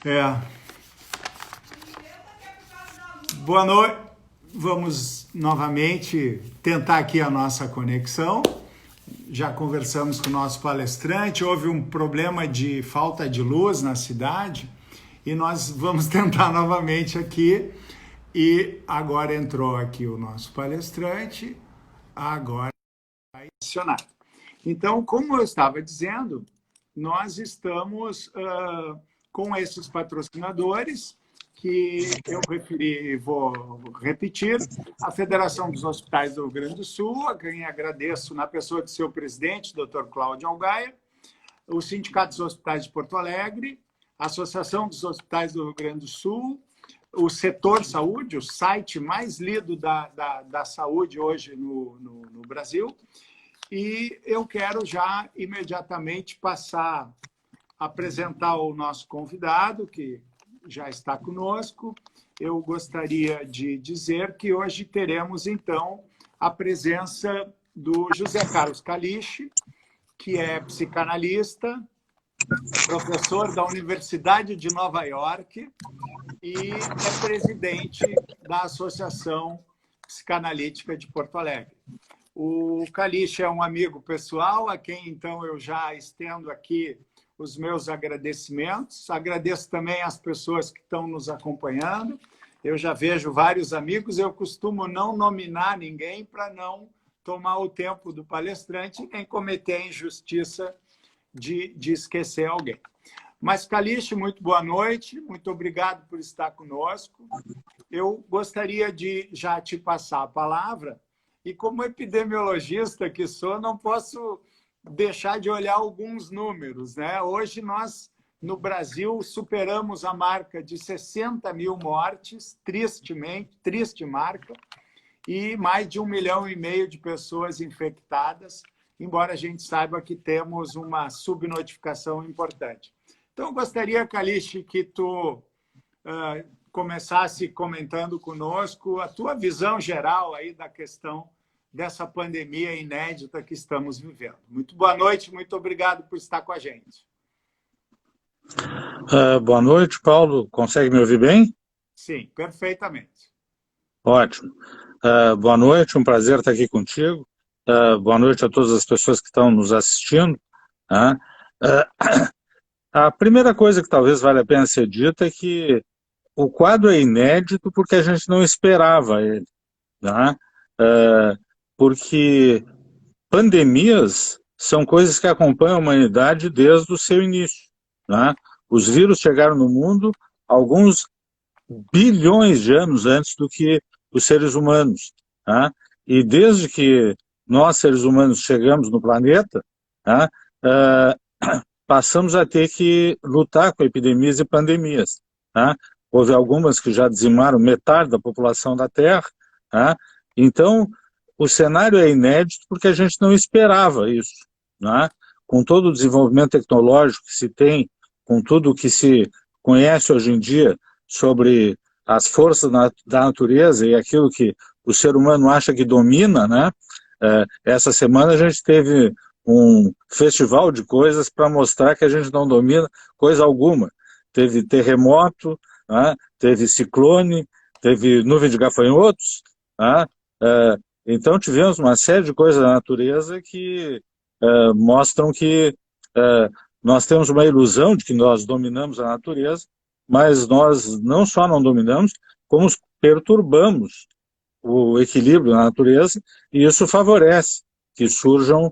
É. Boa noite. Vamos novamente tentar aqui a nossa conexão. Já conversamos com o nosso palestrante, houve um problema de falta de luz na cidade e nós vamos tentar novamente aqui. E agora entrou aqui o nosso palestrante, agora vai acionar. Então, como eu estava dizendo, nós estamos com esses patrocinadores que eu referi e vou repetir: a Federação dos Hospitais do Rio Grande do Sul, a quem agradeço na pessoa de seu presidente, Dr. Cláudio Algaia, o Sindicato dos Hospitais de Porto Alegre, a Associação dos Hospitais do Rio Grande do Sul, o Setor Saúde, o site mais lido da saúde hoje no Brasil. E eu quero já imediatamente passar a apresentar o nosso convidado, que já está conosco. Eu gostaria de dizer que hoje teremos, então, a presença do José Carlos Caliche, que é psicanalista, professor da Universidade de Nova York e é presidente da Associação Psicanalítica de Porto Alegre. O Caliche é um amigo pessoal, a quem, então, eu já estendo aqui os meus agradecimentos. Agradeço também às pessoas que estão nos acompanhando. Eu já vejo vários amigos, eu costumo não nominar ninguém para não tomar o tempo do palestrante nem cometer a injustiça de esquecer alguém. Mas, Caliche, muito boa noite, muito obrigado por estar conosco. Eu gostaria de já te passar a palavra e, como epidemiologista que sou, não posso deixar de olhar alguns números, né? Hoje nós, no Brasil, superamos a marca de 60 mil mortes, tristemente, triste marca, e mais de 1,5 milhão de pessoas infectadas, embora a gente saiba que temos uma subnotificação importante. Então, eu gostaria, Caliche, que tu começasse comentando conosco a tua visão geral aí da questão dessa pandemia inédita que estamos vivendo. Muito boa noite, muito obrigado por estar com a gente. Boa noite, Paulo. Consegue me ouvir bem? Sim, perfeitamente. Ótimo. Boa noite, um prazer estar aqui contigo. Boa noite a todas as pessoas que estão nos assistindo. A primeira coisa que talvez valha a pena ser dita é que o quadro é inédito porque a gente não esperava ele. Porque pandemias são coisas que acompanham a humanidade desde o seu início. Os vírus chegaram no mundo alguns bilhões de anos antes do que os seres humanos. E desde que nós, seres humanos, chegamos no planeta, passamos a ter que lutar com epidemias e pandemias. Houve algumas que já dizimaram metade da população da Terra. Então, o cenário é inédito porque a gente não esperava isso. Com todo o desenvolvimento tecnológico que se tem, com tudo o que se conhece hoje em dia sobre as forças da natureza e aquilo que o ser humano acha que domina, essa semana a gente teve um festival de coisas para mostrar que a gente não domina coisa alguma. Teve terremoto, teve ciclone, teve nuvem de gafanhotos, então tivemos uma série de coisas da natureza que mostram que nós temos uma ilusão de que nós dominamos a natureza, mas nós não só não dominamos, como perturbamos o equilíbrio da natureza, e isso favorece que surjam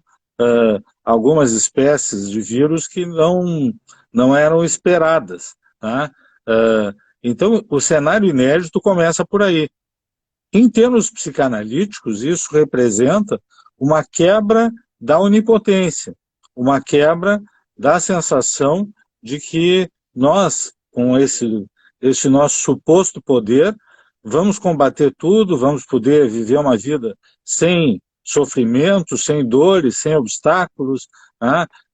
algumas espécies de vírus que não eram esperadas. Então, o cenário inédito começa por aí. Em termos psicanalíticos, isso representa uma quebra da onipotência, uma quebra da sensação de que nós, com esse nosso suposto poder, vamos combater tudo, vamos poder viver uma vida sem sofrimento, sem dores, sem obstáculos,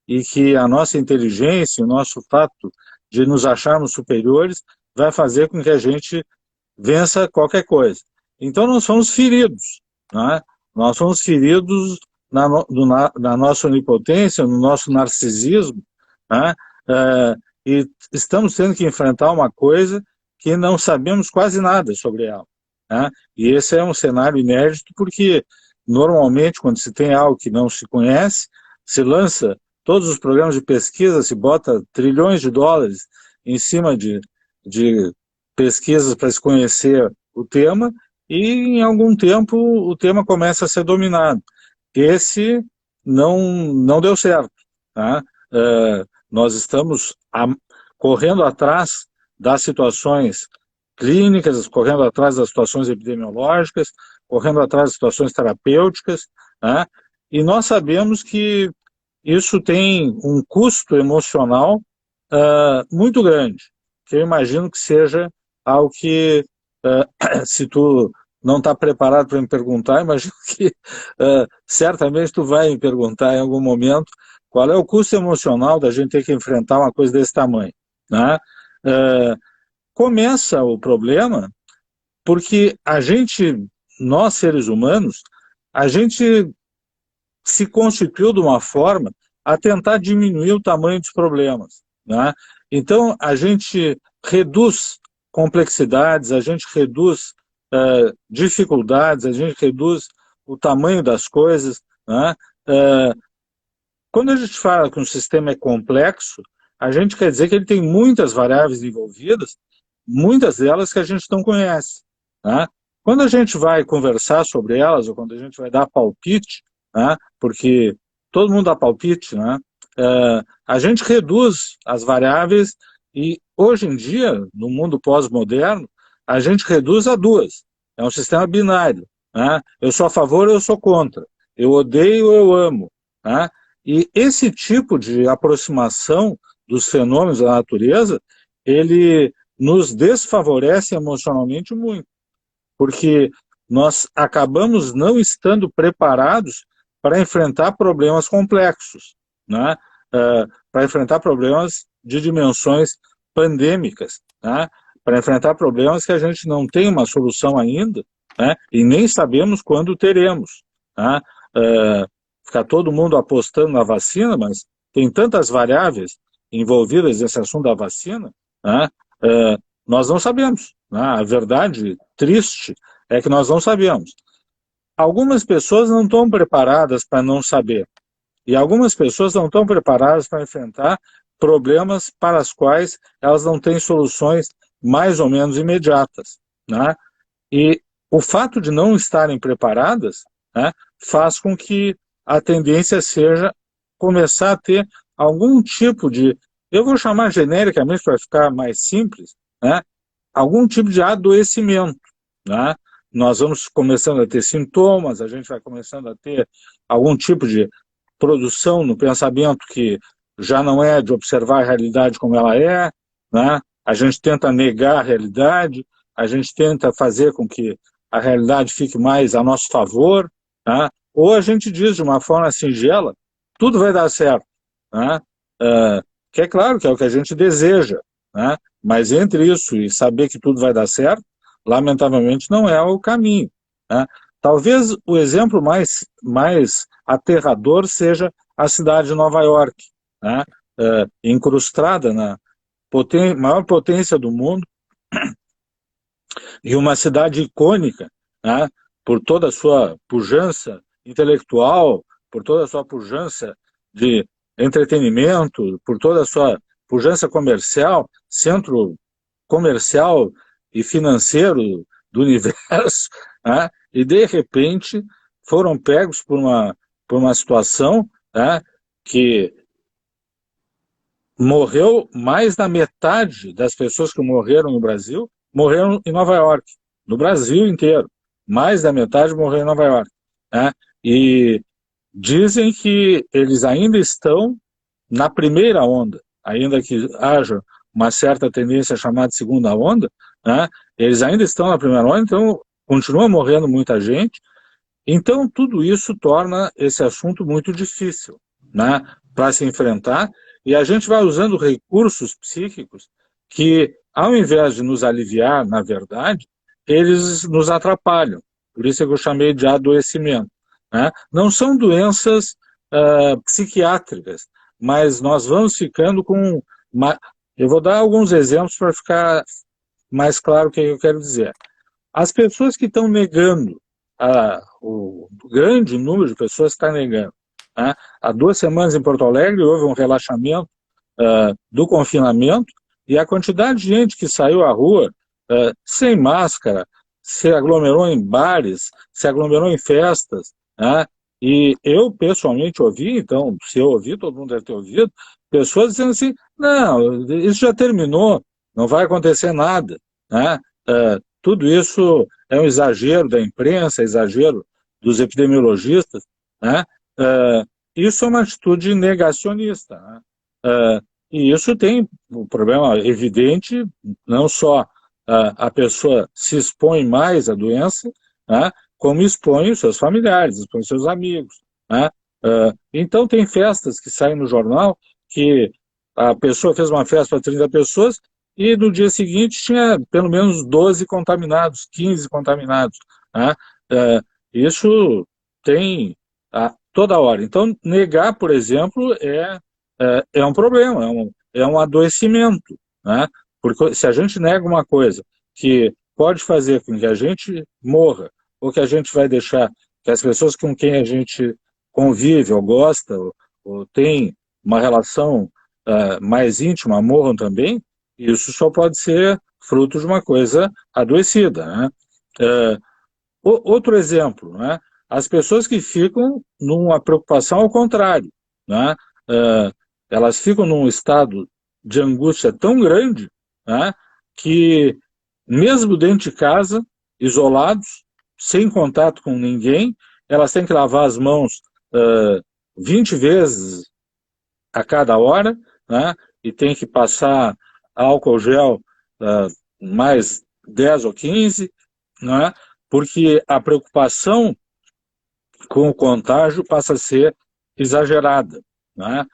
e que a nossa inteligência, o nosso fato de nos acharmos superiores, vai fazer com que a gente vença qualquer coisa. Então nós somos feridos, nós somos feridos na nossa onipotência, no nosso narcisismo, e estamos tendo que enfrentar uma coisa que não sabemos quase nada sobre ela, né? E esse é um cenário inédito porque, normalmente, quando se tem algo que não se conhece, se lança todos os programas de pesquisa, se bota trilhões de dólares em cima de pesquisas para se conhecer o tema, e em algum tempo o tema começa a ser dominado. Esse não deu certo, tá? Nós estamos correndo atrás das situações clínicas, correndo atrás das situações epidemiológicas, correndo atrás das situações terapêuticas, né? E nós sabemos que isso tem um custo emocional muito grande, que eu imagino que seja algo que, se tu não está preparado para me perguntar, imagino que certamente tu vai me perguntar em algum momento qual é o custo emocional da gente ter que enfrentar uma coisa desse tamanho, né? Começa o problema porque nós seres humanos, a gente se constituiu de uma forma a tentar diminuir o tamanho dos problemas, né? Então, a gente reduz complexidades, a gente reduz dificuldades, a gente reduz o tamanho das coisas, né? Quando a gente fala que um sistema é complexo, a gente quer dizer que ele tem muitas variáveis envolvidas, muitas delas que a gente não conhece, né? Quando a gente vai conversar sobre elas, ou quando a gente vai dar palpite, né, porque todo mundo dá palpite, né, a gente reduz as variáveis e, hoje em dia, no mundo pós-moderno, a gente reduz a duas. É um sistema binário, né? Eu sou a favor ou eu sou contra. Eu odeio ou eu amo, né? E esse tipo de aproximação dos fenômenos da natureza, ele nos desfavorece emocionalmente muito, porque nós acabamos não estando preparados para enfrentar problemas complexos, né? Para enfrentar problemas de dimensões pandêmicas, né? Para enfrentar problemas que a gente não tem uma solução ainda, né? E nem sabemos quando teremos, né? Fica todo mundo apostando na vacina, mas tem tantas variáveis envolvidas nesse assunto da vacina, né? Nós não sabemos, né? A verdade triste é que nós não sabemos. Algumas pessoas não estão preparadas para não saber, e algumas pessoas não estão preparadas para enfrentar problemas para os quais elas não têm soluções mais ou menos imediatas, né? E o fato de não estarem preparadas, né, faz com que a tendência seja começar a ter algum tipo de, eu vou chamar genericamente para ficar mais simples, né, algum tipo de adoecimento, né? Nós vamos começando a ter sintomas, a gente vai começando a ter algum tipo de produção no pensamento que já não é de observar a realidade como ela é, né? A gente tenta negar a realidade, a gente tenta fazer com que a realidade fique mais a nosso favor, né? Ou a gente diz de uma forma singela, tudo vai dar certo, né? Que é claro que é o que a gente deseja, né? Mas entre isso e saber que tudo vai dar certo, lamentavelmente não é o caminho, né? Talvez o exemplo mais aterrador seja a cidade de Nova York, né? Incrustada na maior potência do mundo, e uma cidade icônica, né, por toda a sua pujança intelectual, por toda a sua pujança de entretenimento, por toda a sua pujança comercial, centro comercial e financeiro do universo, né, e de repente foram pegos por uma situação, né, que morreu mais da metade das pessoas que morreram no Brasil, morreram em Nova York, no Brasil inteiro. Mais da metade morreu em Nova York, né? E dizem que eles ainda estão na primeira onda, ainda que haja uma certa tendência chamada segunda onda, né? Eles ainda estão na primeira onda, então continua morrendo muita gente. Então tudo isso torna esse assunto muito difícil, né, para se enfrentar, e a gente vai usando recursos psíquicos que, ao invés de nos aliviar, na verdade, eles nos atrapalham. Por isso é que eu chamei de adoecimento, né? Não são doenças psiquiátricas, mas nós vamos ficando com Eu vou dar alguns exemplos para ficar mais claro o que eu quero dizer. As pessoas que estão negando, o grande número de pessoas que está negando, né? Há 2 semanas em Porto Alegre houve um relaxamento do confinamento e a quantidade de gente que saiu à rua sem máscara, se aglomerou em bares, se aglomerou em festas, né? E eu pessoalmente ouvi, então, se eu ouvi, todo mundo deve ter ouvido, pessoas dizendo assim, não, isso já terminou, não vai acontecer nada, né? Tudo isso é um exagero da imprensa, exagero dos epidemiologistas, né? Isso é uma atitude negacionista, né? E isso tem um problema evidente, não só a pessoa se expõe mais à doença, né? Como expõe os seus familiares, expõe os seus amigos, né? Então tem festas que saem no jornal que a pessoa fez uma festa para 30 pessoas e no dia seguinte tinha pelo menos 12 contaminados, 15 contaminados, né? Isso tem toda hora. Então, negar, por exemplo, é um problema, é um adoecimento, né? Porque se a gente nega uma coisa que pode fazer com que a gente morra, ou que a gente vai deixar que as pessoas com quem a gente convive, ou gosta, ou tem uma relação mais íntima morram também, isso só pode ser fruto de uma coisa adoecida, né? Outro exemplo, né? As pessoas que ficam numa preocupação ao contrário, né? Elas ficam num estado de angústia tão grande, né, que mesmo dentro de casa, isolados, sem contato com ninguém, elas têm que lavar as mãos 20 vezes a cada hora, né, e tem que passar álcool gel mais 10 ou 15, né, porque a preocupação com o contágio passa a ser exagerada, né?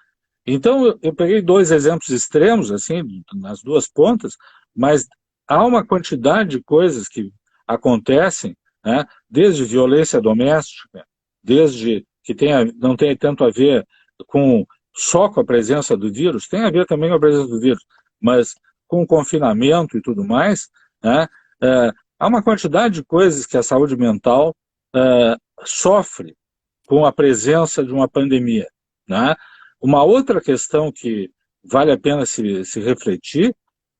Então, eu peguei 2 exemplos extremos, assim, nas duas pontas, mas há uma quantidade de coisas que acontecem, né, desde violência doméstica, desde que não tem tanto a ver só com a presença do vírus, tem a ver também com a presença do vírus, mas com o confinamento e tudo mais, né, há uma quantidade de coisas que a saúde mental sofre com a presença de uma pandemia, né? Uma outra questão que vale a pena se refletir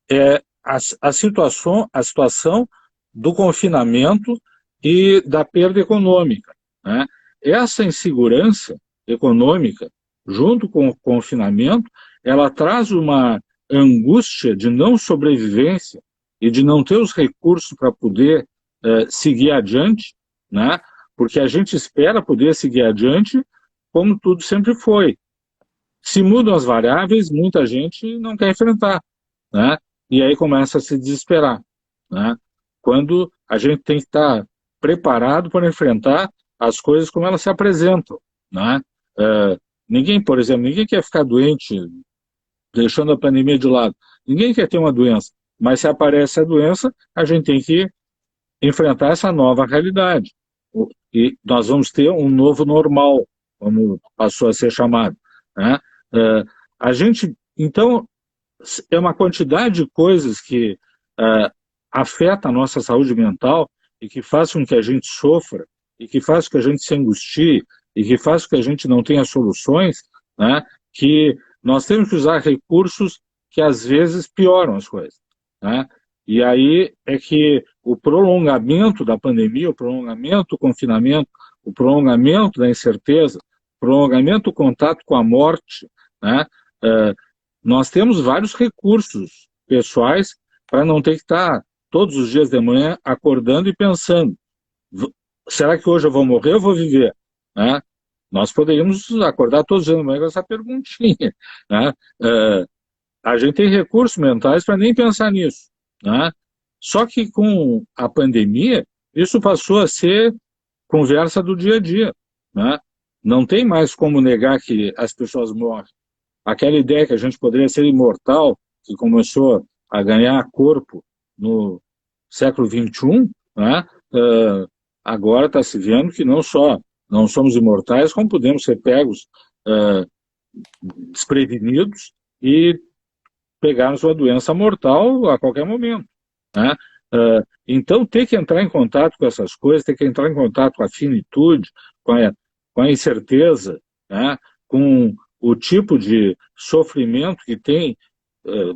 é a situação do confinamento e da perda econômica, né? Essa insegurança econômica, junto com o confinamento, ela traz uma angústia de não sobrevivência e de não ter os recursos para poder seguir adiante, né? Porque a gente espera poder seguir adiante como tudo sempre foi. Se mudam as variáveis, muita gente não quer enfrentar, né? E aí começa a se desesperar, né? Quando a gente tem que estar preparado para enfrentar as coisas como elas se apresentam, né? Ninguém, por exemplo, ninguém quer ficar doente deixando a pandemia de lado. Ninguém quer ter uma doença, mas se aparece a doença, a gente tem que enfrentar essa nova realidade. E nós vamos ter um novo normal, como passou a ser chamado, né? A gente, então, é uma quantidade de coisas que afeta a nossa saúde mental e que faz com que a gente sofra, e que faz com que a gente se angustie, e que faz com que a gente não tenha soluções, né, que nós temos que usar recursos que às vezes pioram as coisas, né? E aí é que o prolongamento da pandemia, o prolongamento do confinamento, o prolongamento da incerteza, o prolongamento do contato com a morte, né? Nós temos vários recursos pessoais para não ter que estar todos os dias de manhã acordando e pensando, será que hoje eu vou morrer ou vou viver? Né? Nós poderíamos acordar todos os dias de manhã com essa perguntinha, né? A gente tem recursos mentais para nem pensar nisso, né? Só que com a pandemia, isso passou a ser conversa do dia a dia, né? Não tem mais como negar que as pessoas morrem. Aquela ideia que a gente poderia ser imortal, que começou a ganhar corpo no século XXI, né? Agora está se vendo que não só não somos imortais, como podemos ser pegos desprevenidos e pegarmos uma doença mortal a qualquer momento, né? Então, ter que entrar em contato com essas coisas, ter que entrar em contato com a finitude, com a incerteza, né? Com o tipo de sofrimento que tem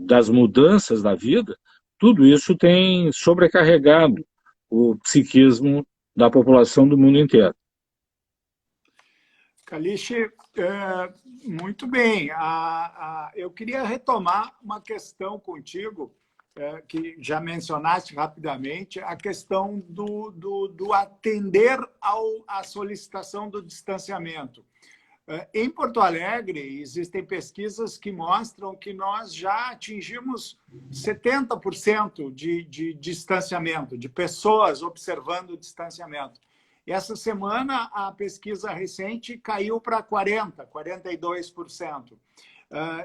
das mudanças da vida, tudo isso tem sobrecarregado o psiquismo da população do mundo inteiro. Caliche, muito bem. Eu queria retomar uma questão contigo, que já mencionaste rapidamente, a questão do atender à solicitação do distanciamento. Em Porto Alegre, existem pesquisas que mostram que nós já atingimos 70% de distanciamento, de pessoas observando o distanciamento. E essa semana, a pesquisa recente caiu para 42%.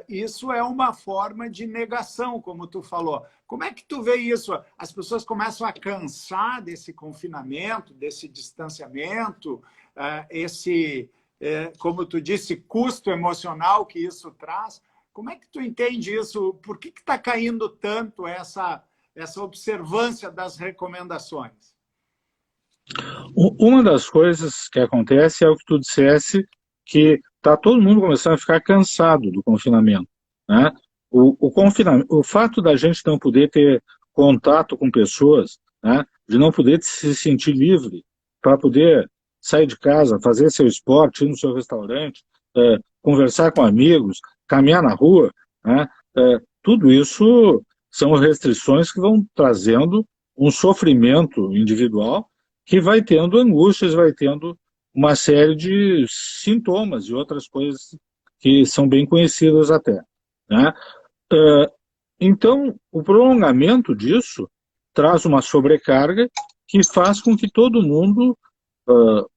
Isso é uma forma de negação, como tu falou. Como é que tu vê isso? As pessoas começam a cansar desse confinamento, desse distanciamento, como tu disse, custo emocional que isso traz. Como é que tu entende isso? Por que está caindo tanto essa observância das recomendações? Uma das coisas que acontece é o que tu dissesse, que está todo mundo começando a ficar cansado do confinamento, né? O fato da gente não poder ter contato com pessoas, né? De não poder se sentir livre para poder sair de casa, fazer seu esporte, ir no seu restaurante, conversar com amigos, caminhar na rua, né? Tudo isso são restrições que vão trazendo um sofrimento individual que vai tendo angústias, vai tendo uma série de sintomas e outras coisas que são bem conhecidas até, né? Então, o prolongamento disso traz uma sobrecarga que faz com que todo mundo,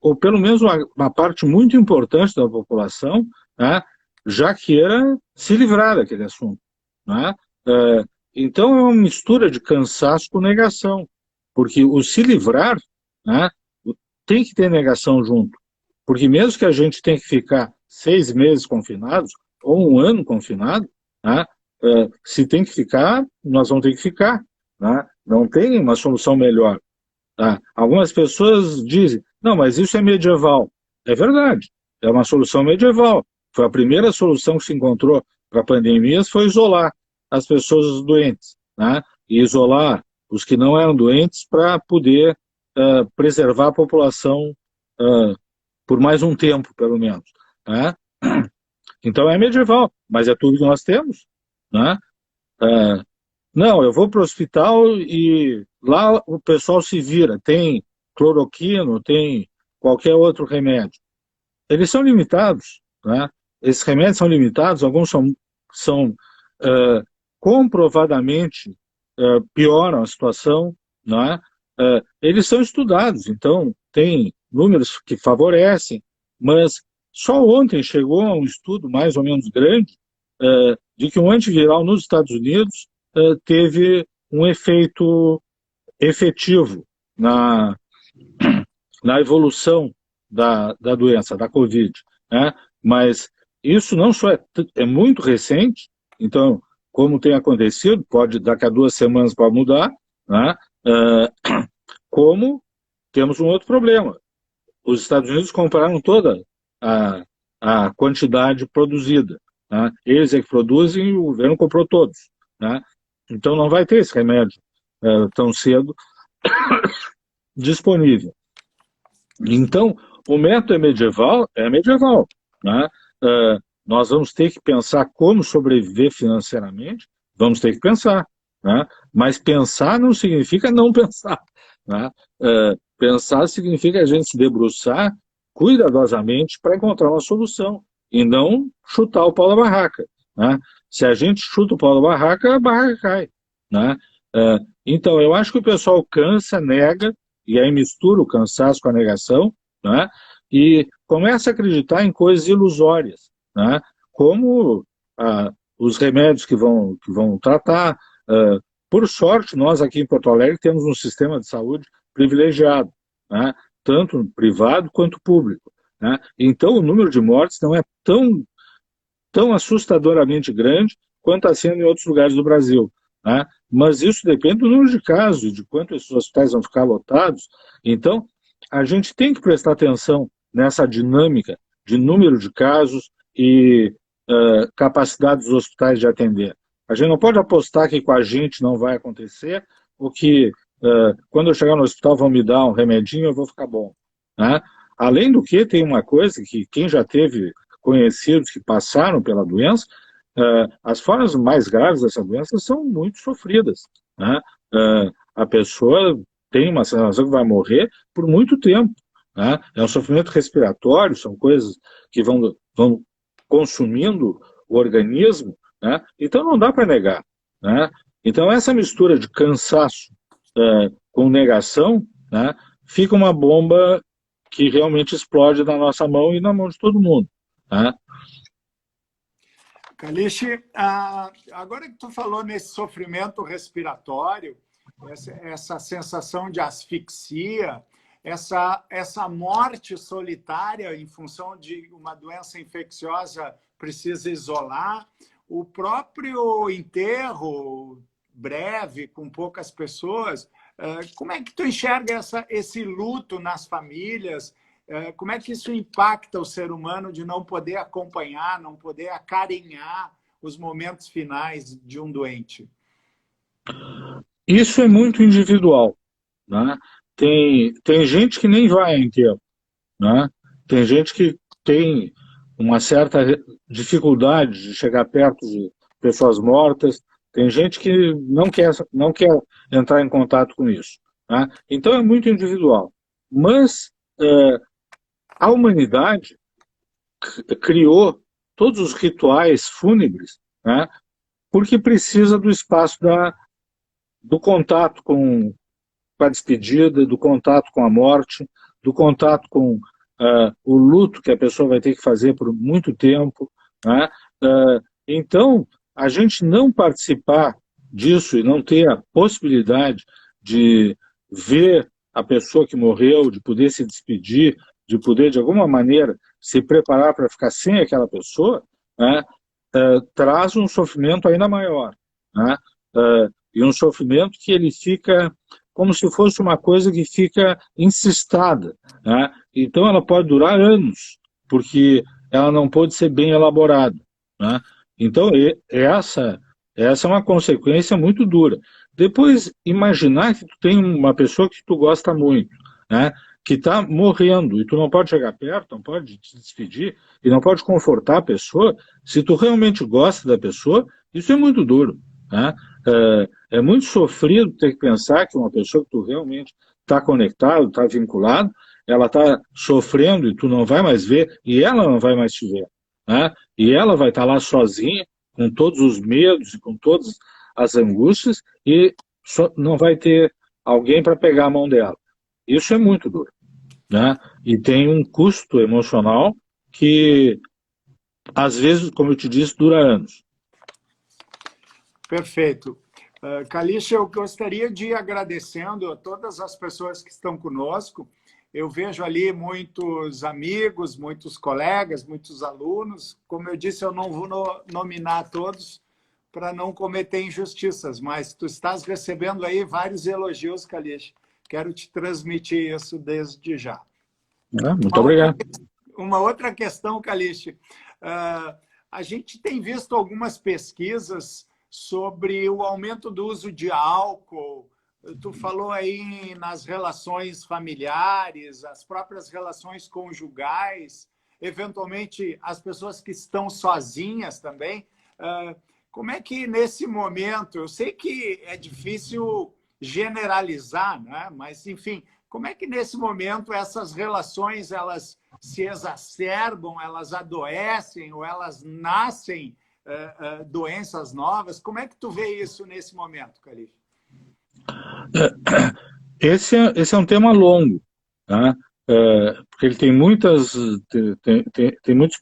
ou pelo menos uma parte muito importante da população, né, já queira se livrar daquele assunto, né? Então, é uma mistura de cansaço com negação, porque o se livrar, né, tem que ter negação junto, porque mesmo que a gente tenha que ficar 6 meses confinados, ou 1 ano confinado, né, se tem que ficar, nós vamos ter que ficar, né? Não tem uma solução melhor, tá? Algumas pessoas dizem, não, mas isso é medieval. É verdade, é uma solução medieval. Foi a primeira solução que se encontrou para pandemias, foi isolar as pessoas doentes, né? E isolar os que não eram doentes para poder preservar a população por mais um tempo, pelo menos, né? Então é medieval, mas é tudo que nós temos, né? Não, eu vou para o hospital e lá o pessoal se vira, tem cloroquina, tem qualquer outro remédio. Eles são limitados, né? Esses remédios são limitados, alguns são comprovadamente pioram a situação, né? Eles são estudados, então tem números que favorecem, mas só ontem chegou a um estudo mais ou menos grande de que um antiviral nos Estados Unidos teve um efeito efetivo na evolução da doença, da Covid, né? Mas isso não só é muito recente, então, como tem acontecido, pode daqui a 2 semanas pode mudar, né? Como temos um outro problema. Os Estados Unidos compraram toda a quantidade produzida, né? Eles é que produzem e o governo comprou todos, né? Então não vai ter esse remédio tão cedo disponível. Então, o método é medieval, né? Nós vamos ter que pensar como sobreviver financeiramente, vamos ter que pensar, né? Mas pensar não significa não pensar, né? Pensar significa a gente se debruçar cuidadosamente para encontrar uma solução e não chutar o pau da barraca, né? Se a gente chuta o pau da barraca, a barraca cai, né? Então, eu acho que o pessoal cansa, nega, e aí mistura o cansaço com a negação, né? E começa a acreditar em coisas ilusórias, né? Como os remédios que vão tratar. Por sorte, nós aqui em Porto Alegre temos um sistema de saúde privilegiado, né? Tanto privado quanto público, né? Então, o número de mortes não é tão assustadoramente grande quanto está sendo em outros lugares do Brasil, né? Mas isso depende do número de casos, de quanto esses hospitais vão ficar lotados. Então, a gente tem que prestar atenção nessa dinâmica de número de casos e capacidade dos hospitais de atender. A gente não pode apostar que com a gente não vai acontecer, ou que quando eu chegar no hospital vão me dar um remedinho e eu vou ficar bom, né? Além do que, tem uma coisa que quem já teve conhecidos que passaram pela doença, as formas mais graves dessa doença são muito sofridas, né? A pessoa tem uma sensação que vai morrer por muito tempo, né? É um sofrimento respiratório, são coisas que vão consumindo o organismo, né? Então não dá para negar, né? Então essa mistura de cansaço com negação, né, fica uma bomba que realmente explode na nossa mão e na mão de todo mundo, né? Kalish, agora que tu falou nesse sofrimento respiratório, essa sensação de asfixia, essa morte solitária em função de uma doença infecciosa precisa isolar, o próprio enterro breve, com poucas pessoas, como é que tu enxerga esse luto nas famílias? Como é que isso impacta o ser humano de não poder acompanhar, não poder acarinhar os momentos finais de um doente? Isso é muito individual, né? Tem gente que nem vai a enterro, né? Tem gente que tem uma certa dificuldade de chegar perto de pessoas mortas, tem gente que não quer entrar em contato com isso, né? Então é muito individual. Mas a humanidade criou todos os rituais fúnebres, né? Porque precisa do espaço do contato com a despedida, do contato com a morte, do contato com o luto que a pessoa vai ter que fazer por muito tempo, né? Então, a gente não participar disso e não ter a possibilidade de ver a pessoa que morreu, de poder se despedir, de poder, de alguma maneira, se preparar para ficar sem aquela pessoa, né, traz um sofrimento ainda maior, né? E um sofrimento que ele fica como se fosse uma coisa que fica encystada, né? Então ela pode durar anos, porque ela não pode ser bem elaborada, né? Então essa é uma consequência muito dura. Depois, imaginar que tu tem uma pessoa que tu gosta muito, né, que está morrendo, e tu não pode chegar perto, não pode te despedir, e não pode confortar a pessoa, se tu realmente gosta da pessoa, isso é muito duro, né? É muito sofrido ter que pensar que uma pessoa que tu realmente está conectado, está vinculado, ela está sofrendo e tu não vai mais ver, e ela não vai mais te ver, né? E ela vai estar lá sozinha, com todos os medos e com todas as angústias, e não vai ter alguém para pegar a mão dela. Isso é muito duro, né? E tem um custo emocional que, às vezes, como eu te disse, dura anos. Perfeito. Kalish, eu gostaria de ir agradecendo a todas as pessoas que estão conosco. Eu vejo ali muitos amigos, muitos colegas, muitos alunos. Como eu disse, eu não vou nominar todos para não cometer injustiças, mas tu estás recebendo aí vários elogios, Kalish. Quero te transmitir isso desde já. Muito obrigado. Uma outra questão, Kalish. A gente tem visto algumas pesquisas sobre o aumento do uso de álcool. Tu falou aí nas relações familiares, as próprias relações conjugais, eventualmente as pessoas que estão sozinhas também. Como é que nesse momento, eu sei que é difícil generalizar, né? Mas, enfim, como é que nesse momento essas relações elas se exacerbam, elas adoecem ou elas nascem doenças novas? Como é que tu vê isso nesse momento, Kalish? Esse é um tema longo, tá? Porque ele tem muitos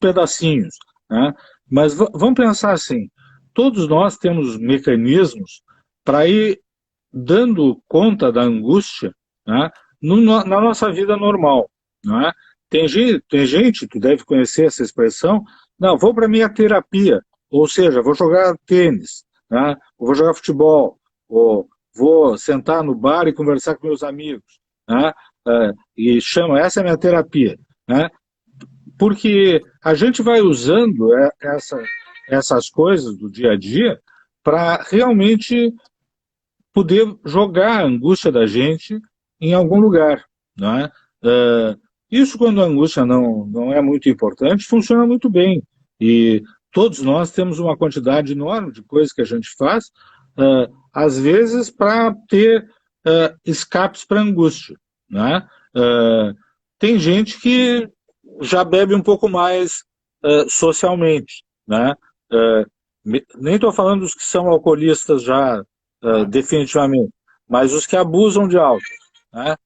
pedacinhos, né? Mas vamos pensar assim, todos nós temos mecanismos para ir dando conta da angústia, né, na nossa vida normal, não é? Tem gente, tu deve conhecer essa expressão, não, vou para minha terapia. Ou seja, vou jogar tênis, né? Ou vou jogar futebol, ou vou sentar no bar e conversar com meus amigos, né? E chama, essa é a minha terapia, né? Porque a gente vai usando essas coisas do dia a dia para realmente poder jogar a angústia da gente em algum lugar, né? Isso, quando a angústia não é muito importante, funciona muito bem. E todos nós temos uma quantidade enorme de coisas que a gente faz, às vezes para ter escapes para a angústia, né? Tem gente que já bebe um pouco mais socialmente, né? Nem estou falando dos que são alcoolistas já definitivamente, mas os que abusam de álcool, né?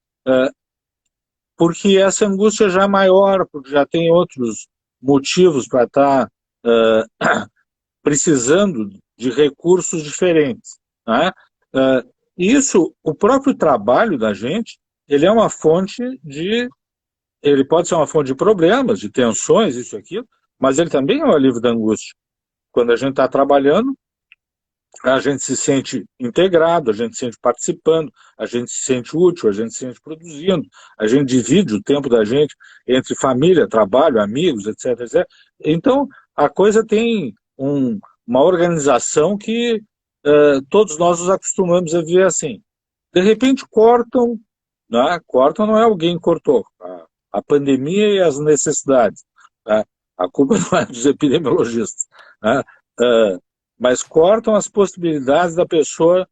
Porque essa angústia já é maior, porque já tem outros motivos para estar precisando de recursos diferentes, né? Isso, o próprio trabalho da gente, ele é uma fonte ele pode ser uma fonte de problemas, de tensões, isso e aquilo, mas ele também é um alívio da angústia. Quando a gente está trabalhando, a gente se sente integrado, a gente se sente participando, a gente se sente útil, a gente se sente produzindo, a gente divide o tempo da gente entre família, trabalho, amigos, etc, etc. Então, a coisa tem uma organização que todos nós nos acostumamos a viver assim. De repente cortam, né? Cortam não é alguém que cortou, a pandemia e as necessidades, né? A culpa não é dos epidemiologistas, né? Mas cortam as possibilidades da pessoa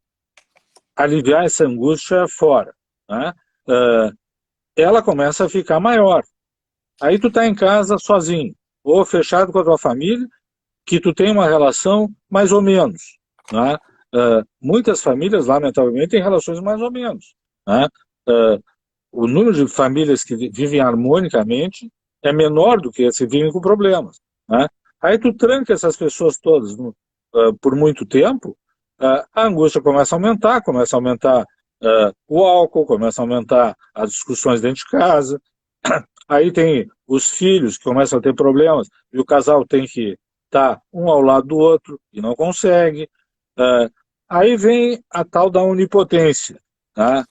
aliviar essa angústia fora, né? Ela começa a ficar maior. Aí tu tá em casa sozinho, ou fechado com a tua família, que tu tem uma relação mais ou menos, né? Muitas famílias, lamentavelmente, têm relações mais ou menos, né? O número de famílias que vivem harmonicamente é menor do que as que vivem com problemas, né? Aí tu tranca essas pessoas todas por muito tempo, a angústia começa a aumentar o álcool, começa a aumentar as discussões dentro de casa, aí tem os filhos que começam a ter problemas e o casal tem que estar um ao lado do outro e não consegue. Aí vem a tal da onipotência, tá?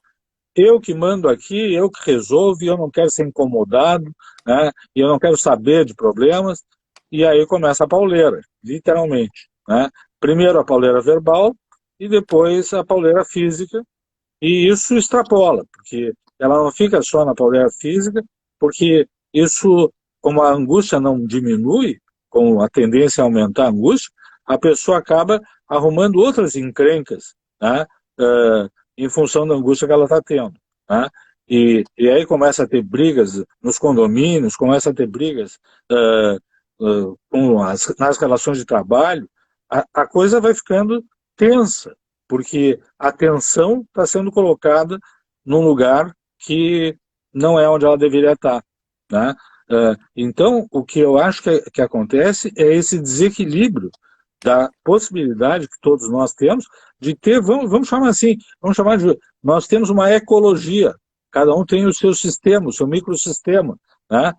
Eu que mando aqui, eu que resolvo, e eu não quero ser incomodado, né? E eu não quero saber de problemas, e aí começa a pauleira, literalmente, né? Primeiro a pauleira verbal e depois a pauleira física, e isso extrapola, porque ela não fica só na pauleira física, porque isso, como a angústia não diminui, com a tendência a aumentar a angústia, a pessoa acaba arrumando outras encrencas, né? Em função da angústia que ela está tendo, né? E aí começa a ter brigas nos condomínios, começa a ter brigas nas relações de trabalho, a coisa vai ficando tensa, porque a tensão está sendo colocada num lugar que não é onde ela deveria estar, né? Então, o que eu acho que acontece é esse desequilíbrio da possibilidade que todos nós temos de ter, vamos chamar assim, nós temos uma ecologia, cada um tem o seu sistema, o seu microsistema, né?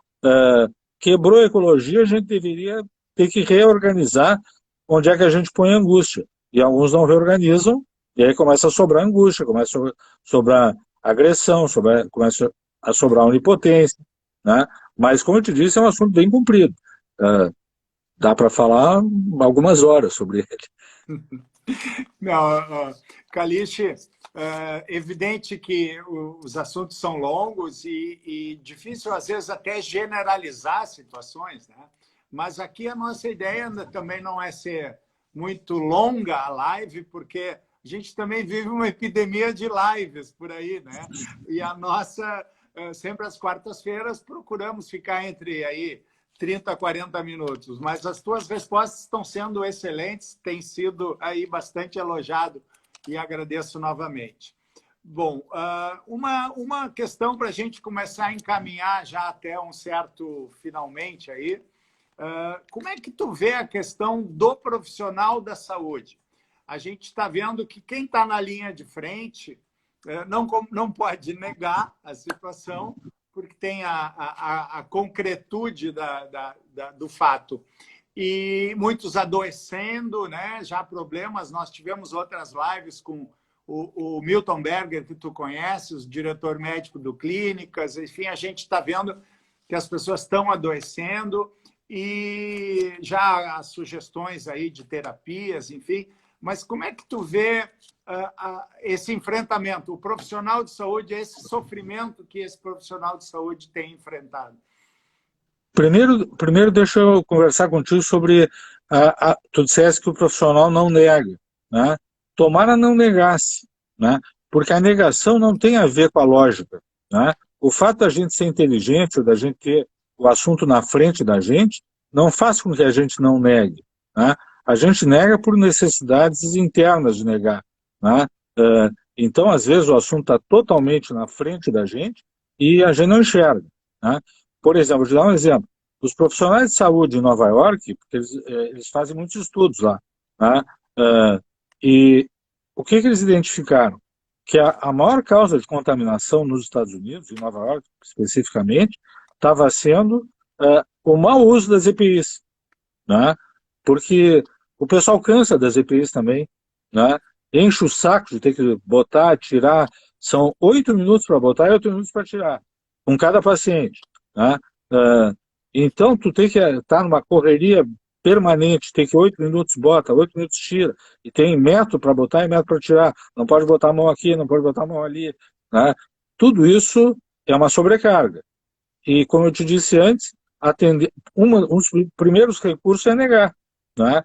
Quebrou a ecologia, a gente deveria ter que reorganizar onde é que a gente põe a angústia. E alguns não reorganizam, e aí começa a sobrar angústia, começa a sobrar agressão, começa a sobrar onipotência, né? Mas, como eu te disse, é um assunto bem comprido. Dá para falar algumas horas sobre ele. Não, Caliche, evidente que os assuntos são longos e difícil, às vezes, até generalizar situações, né? Mas aqui a nossa ideia também não é ser muito longa a live, porque a gente também vive uma epidemia de lives por aí, né? E a nossa, sempre às quartas-feiras, procuramos ficar entre aí 30 a 40 minutos, mas as tuas respostas estão sendo excelentes, tem sido aí bastante elogiado e agradeço novamente. Bom, uma questão para a gente começar a encaminhar já até um certo finalmente aí, como é que tu vê a questão do profissional da saúde? A gente está vendo que quem está na linha de frente não pode negar a situação, porque tem a concretude do fato. e muitos adoecendo, né? Já problemas. Nós tivemos outras lives com o Milton Berger, que tu conheces, o diretor médico do Clínicas. Enfim, a gente está vendo que as pessoas estão adoecendo e já há sugestões aí de terapias, enfim. Mas como é que tu vê esse enfrentamento? O profissional de saúde, esse sofrimento que esse profissional de saúde tem enfrentado? Primeiro deixa eu conversar contigo sobre... tu disseste que o profissional não nega, né? Tomara não negasse, né? Porque a negação não tem a ver com a lógica, né? O fato da gente ser inteligente, ou da gente ter o assunto na frente da gente, não faz com que a gente não negue, né? A gente nega por necessidades internas de negar, né? Então, às vezes, o assunto está totalmente na frente da gente e a gente não enxerga, né? Por exemplo, vou te dar um exemplo. Os profissionais de saúde em Nova York, porque eles fazem muitos estudos lá, né? E o que eles identificaram? Que a maior causa de contaminação nos Estados Unidos, em Nova York especificamente, estava sendo o mau uso das EPIs, né? Porque o pessoal cansa das EPIs também, né? Enche o saco de ter que botar, tirar. São 8 minutos para botar e 8 minutos para tirar, com cada paciente, né? Então, tu tem que estar numa correria permanente, tem que 8 minutos bota, 8 minutos tira, e tem método para botar e método para tirar, não pode botar a mão aqui, não pode botar a mão ali, né? Tudo isso é uma sobrecarga. E, como eu te disse antes, um dos primeiros recursos é negar, né?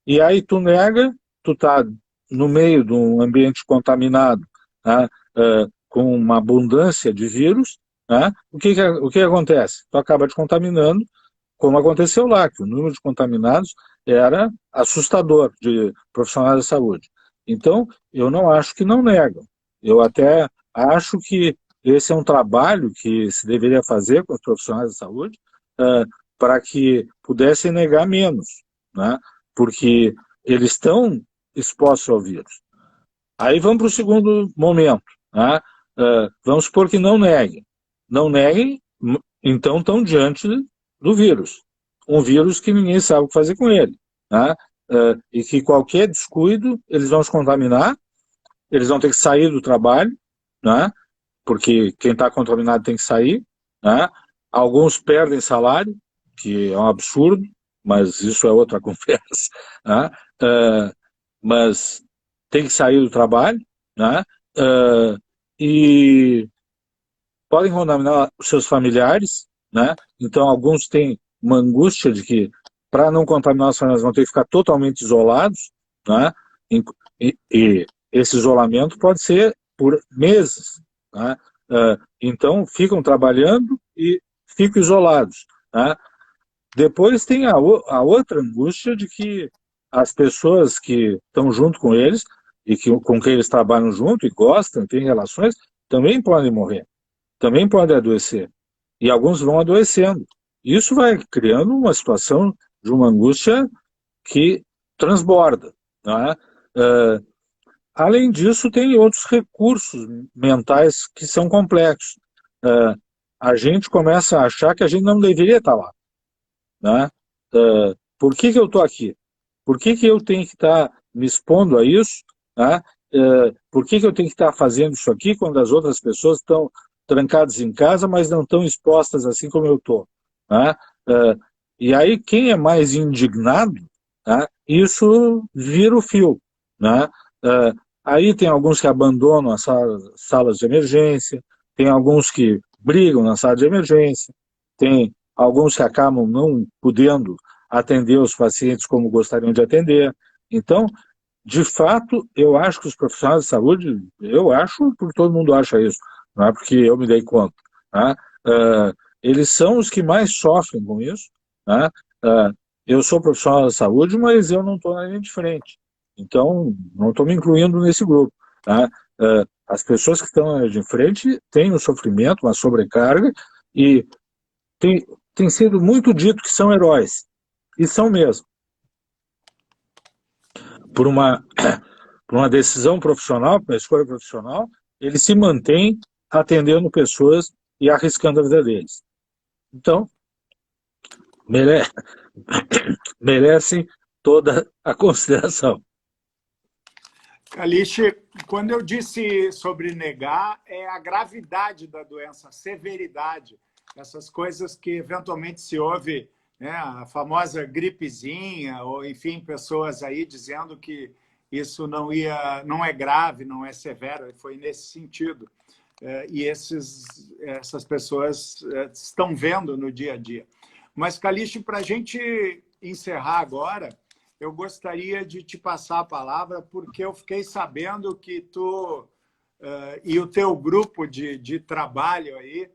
E aí tu nega, tu está no meio de um ambiente contaminado, né? Com uma abundância de vírus, né? O que acontece? Tu acaba te contaminando, como aconteceu lá, que o número de contaminados era assustador de profissionais da saúde. Então, eu não acho que não negam. Eu até acho que esse é um trabalho que se deveria fazer com os profissionais da saúde para que pudessem negar menos, né? Porque eles estão expostos ao vírus. Aí vamos para o segundo momento, né? Vamos supor que não neguem. Não neguem, então estão diante do vírus. Um vírus que ninguém sabe o que fazer com ele, né? E que qualquer descuido, eles vão se contaminar, eles vão ter que sair do trabalho, né? Porque quem está contaminado tem que sair, né? Alguns perdem salário, que é um absurdo, mas isso é outra conversa, né? Mas tem que sair do trabalho, né? E podem contaminar os seus familiares, né? Então, alguns têm uma angústia de que, para não contaminar os familiares, vão ter que ficar totalmente isolados, né? E esse isolamento pode ser por meses, né? Então, ficam trabalhando e ficam isolados, né? Depois tem a outra angústia de que as pessoas que estão junto com eles e com quem eles trabalham junto e gostam, têm relações, também podem morrer, também podem adoecer. E alguns vão adoecendo. Isso vai criando uma situação de uma angústia que transborda, né? Além disso, tem outros recursos mentais que são complexos. A gente começa a achar que a gente não deveria estar lá, né? Por que eu estou aqui? Por que eu tenho que estar me expondo a isso, né? Por que eu tenho que estar fazendo isso aqui quando as outras pessoas estão trancadas em casa, mas não estão expostas assim como eu estou, né? E aí, quem é mais indignado, né, isso vira o fio, né? Aí tem alguns que abandonam as salas de emergência, tem alguns que brigam na sala de emergência, tem alguns que acabam não podendo atender os pacientes como gostariam de atender. Então, de fato, eu acho que os profissionais de saúde, eu acho porque todo mundo acha isso, não é porque eu me dei conta, né? Eles são os que mais sofrem com isso, né? Eu sou profissional da saúde, mas eu não estou na linha de frente, então não estou me incluindo nesse grupo, né? As pessoas que estão na linha de frente têm um sofrimento, uma sobrecarga, e tem sido muito dito que são heróis, e são mesmo. Por uma decisão profissional, por uma escolha profissional, eles se mantêm atendendo pessoas e arriscando a vida deles. Então, merecem toda a consideração. Caliche, quando eu disse sobre negar, é a gravidade da doença, a severidade, essas coisas que eventualmente se ouve, né, a famosa gripezinha, ou enfim, pessoas aí dizendo que isso não é grave, não é severo, foi nesse sentido. E essas pessoas estão vendo no dia a dia. Mas, Caliche, para a gente encerrar agora, eu gostaria de te passar a palavra, porque eu fiquei sabendo que tu e o teu grupo de trabalho aí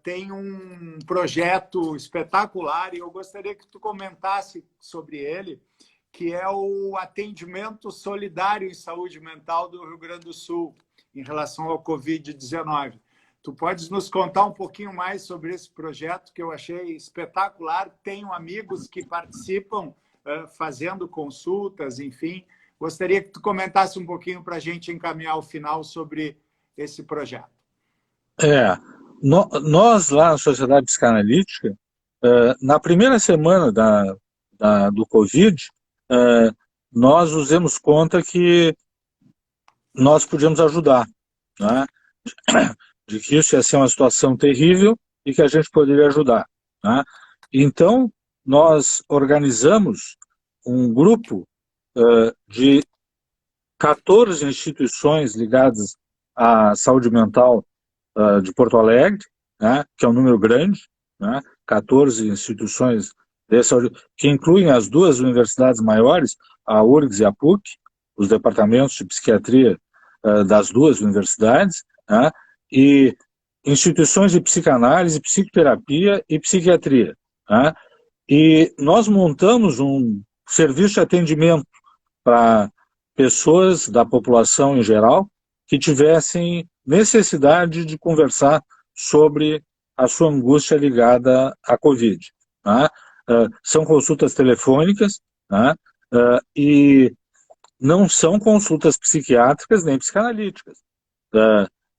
tem um projeto espetacular e eu gostaria que tu comentasse sobre ele, que é o atendimento solidário em saúde mental do Rio Grande do Sul, em relação ao Covid-19. Tu podes nos contar um pouquinho mais sobre esse projeto, que eu achei espetacular. Tenho amigos que participam fazendo consultas, enfim. Gostaria que tu comentasse um pouquinho para a gente encaminhar o final sobre esse projeto. Nós lá na Sociedade Psicanalítica, na primeira semana do Covid, nós nos demos conta que nós podíamos ajudar, né? De que isso ia ser uma situação terrível e que a gente poderia ajudar, né? Então, nós organizamos um grupo de 14 instituições ligadas à saúde mental de Porto Alegre, né, que é um número grande, né, 14 instituições de saúde, que incluem as duas universidades maiores, a URGS e a PUC, os departamentos de psiquiatria das duas universidades, né, e instituições de psicanálise, psicoterapia e psiquiatria, né, e nós montamos um serviço de atendimento para pessoas da população em geral que tivessem necessidade de conversar sobre a sua angústia ligada à Covid, né? São consultas telefônicas, né? E não são consultas psiquiátricas nem psicanalíticas.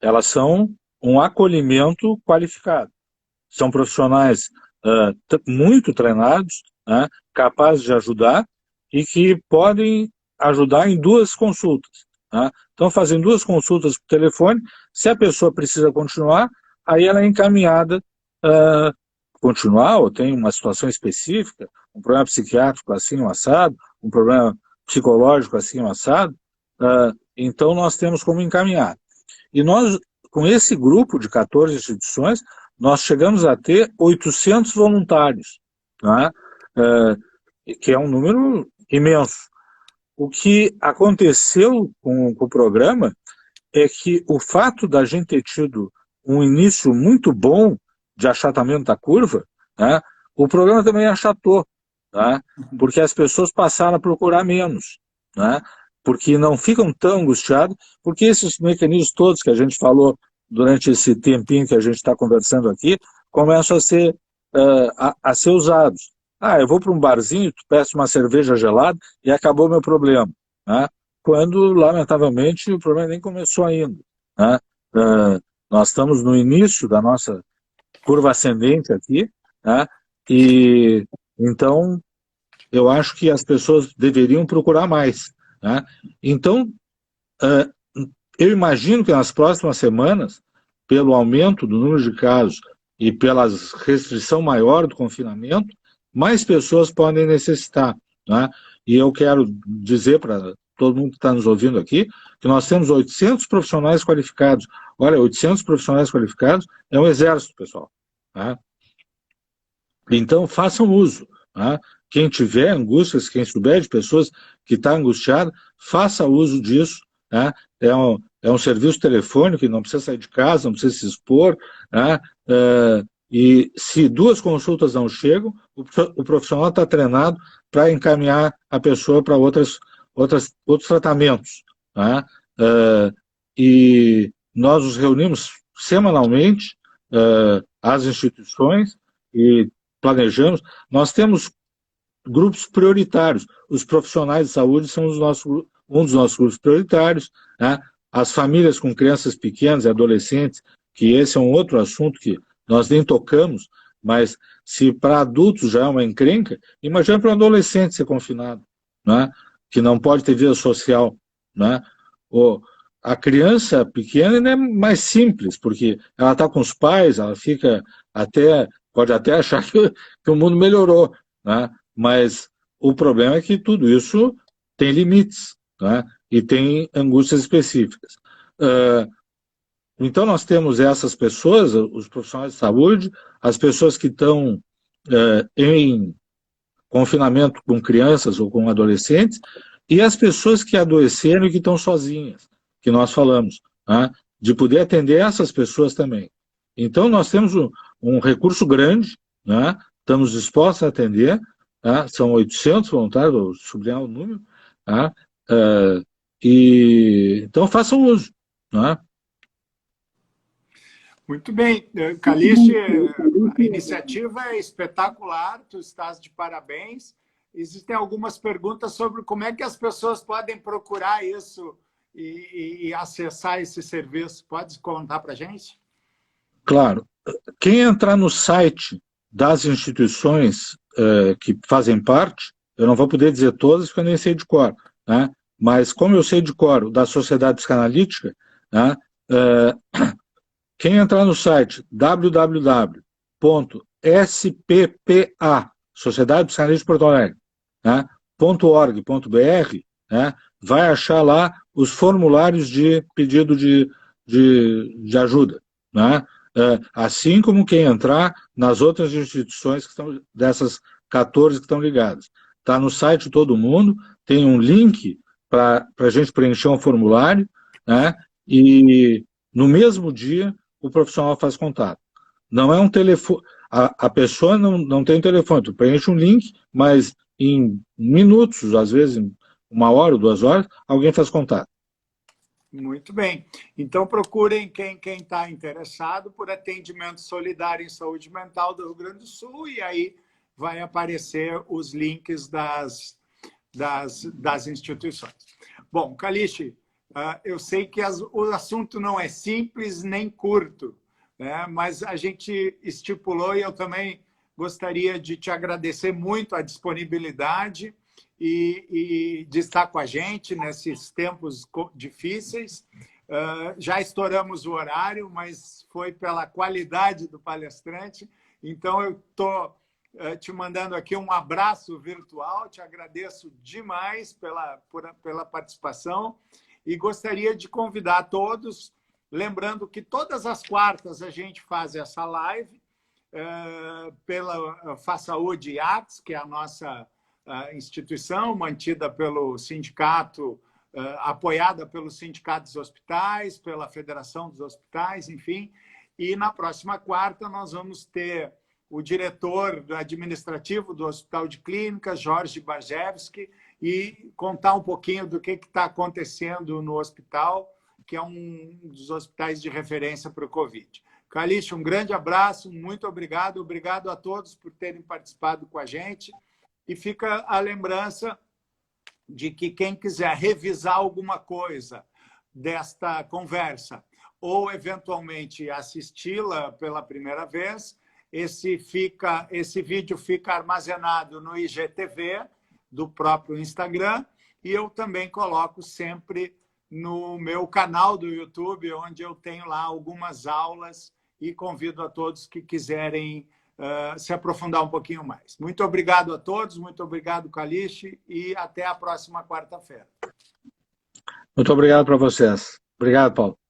Elas são um acolhimento qualificado. São profissionais muito treinados, né? Capazes de ajudar e que podem ajudar em duas consultas. Né? Então, fazem duas consultas por telefone. Se a pessoa precisa continuar, aí ela é encaminhada continuar, ou tem uma situação específica, um problema psiquiátrico assim, um assado, um problema psicológico assim, um assado, então nós temos como encaminhar. E nós, com esse grupo de 14 instituições, nós chegamos a ter 800 voluntários, né? Que é um número imenso. O que aconteceu com o programa é que o fato da gente ter tido um início muito bom de achatamento da curva, né, o programa também achatou, né, porque as pessoas passaram a procurar menos, né, porque não ficam tão angustiados, porque esses mecanismos todos que a gente falou durante esse tempinho que a gente está conversando aqui, começam a ser usados. Eu vou para um barzinho, tu peço uma cerveja gelada e acabou o meu problema, né? Quando, lamentavelmente, o problema nem começou ainda, né? Nós estamos no início da nossa curva ascendente aqui, né? E então eu acho que as pessoas deveriam procurar mais, né? Então, eu imagino que nas próximas semanas, pelo aumento do número de casos e pela restrição maior do confinamento, mais pessoas podem necessitar, né? E eu quero dizer para todo mundo que está nos ouvindo aqui, que nós temos 800 profissionais qualificados. Olha, 800 profissionais qualificados é um exército, pessoal, né? Então, façam uso, né? Quem tiver angústias, quem souber de pessoas que estão angustiadas, faça uso disso, né? É um serviço telefônico que não precisa sair de casa, não precisa se expor, né? E se duas consultas não chegam, o profissional está treinado para encaminhar a pessoa para outros tratamentos, né? E nós nos reunimos semanalmente, as instituições, e planejamos. Nós temos grupos prioritários. Os profissionais de saúde são um dos nossos grupos prioritários, né? As famílias com crianças pequenas e adolescentes, que esse é um outro assunto que nós nem tocamos, Mas se para adultos já é uma encrenca, imagina para um adolescente ser confinado, né? Que não pode ter vida social, né? A criança pequena é mais simples, porque ela está com os pais, ela fica pode até achar que o mundo melhorou, né? Mas o problema é que tudo isso tem limites, né? E tem angústias específicas. Então nós temos essas pessoas, os profissionais de saúde, as pessoas que estão em confinamento com crianças ou com adolescentes, e as pessoas que adoeceram e que estão sozinhas, que nós falamos, né? De poder atender essas pessoas também. Então nós temos um recurso grande, né? Estamos dispostos a atender, né? São 800 voluntários, vou sublinhar o número, né? Então façam uso, né? Muito bem, Calixte, a iniciativa é espetacular, tu estás de parabéns. Existem algumas perguntas sobre como é que as pessoas podem procurar isso e acessar esse serviço. Pode contar para a gente? Claro. Quem entrar no site das instituições que fazem parte, eu não vou poder dizer todas, porque eu nem sei de cor, né? Mas como eu sei de cor da Sociedade Psicanalítica, né? Quem entrar no site www.sppa, Sociedade Psicanalítica de Porto Alegre, né, .org.br, né, vai achar lá os formulários de pedido de ajuda, né? Assim como quem entrar nas outras instituições que estão, dessas 14 que estão ligadas. Está no site todo mundo, tem um link para a gente preencher um formulário, né? E no mesmo dia o profissional faz contato. Não é um telefone, a pessoa não tem telefone, tu preenche um link, mas em minutos, às vezes em 1 hora ou 2 horas, alguém faz contato. Muito bem. Então, procurem quem está interessado por atendimento solidário em saúde mental do Rio Grande do Sul, e aí vai aparecer os links das instituições. Bom, Calixte, eu sei que o assunto não é simples nem curto, né? Mas a gente estipulou, e eu também gostaria de te agradecer muito a disponibilidade e de estar com a gente nesses tempos difíceis. Já estouramos o horário, mas foi pela qualidade do palestrante. Então, eu estou te mandando aqui um abraço virtual, te agradeço demais pela participação e gostaria de convidar todos, lembrando que todas as quartas a gente faz essa live pela FASaúde e Artes, que é a nossa instituição mantida pelo sindicato, apoiada pelo Sindicato dos Hospitais, pela Federação dos Hospitais, enfim. E na próxima quarta nós vamos ter o diretor administrativo do Hospital de Clínicas, Jorge Bajewski, e contar um pouquinho do que está acontecendo no hospital, que é um dos hospitais de referência para o Covid. Calixte, um grande abraço, muito obrigado. Obrigado a todos por terem participado com a gente. E fica a lembrança de que quem quiser revisar alguma coisa desta conversa ou, eventualmente, assisti-la pela primeira vez, esse vídeo fica armazenado no IGTV do próprio Instagram, e eu também coloco sempre no meu canal do YouTube, onde eu tenho lá algumas aulas e convido a todos que quiserem se aprofundar um pouquinho mais. Muito obrigado a todos, muito obrigado, Calixte, e até a próxima quarta-feira. Muito obrigado para vocês. Obrigado, Paulo.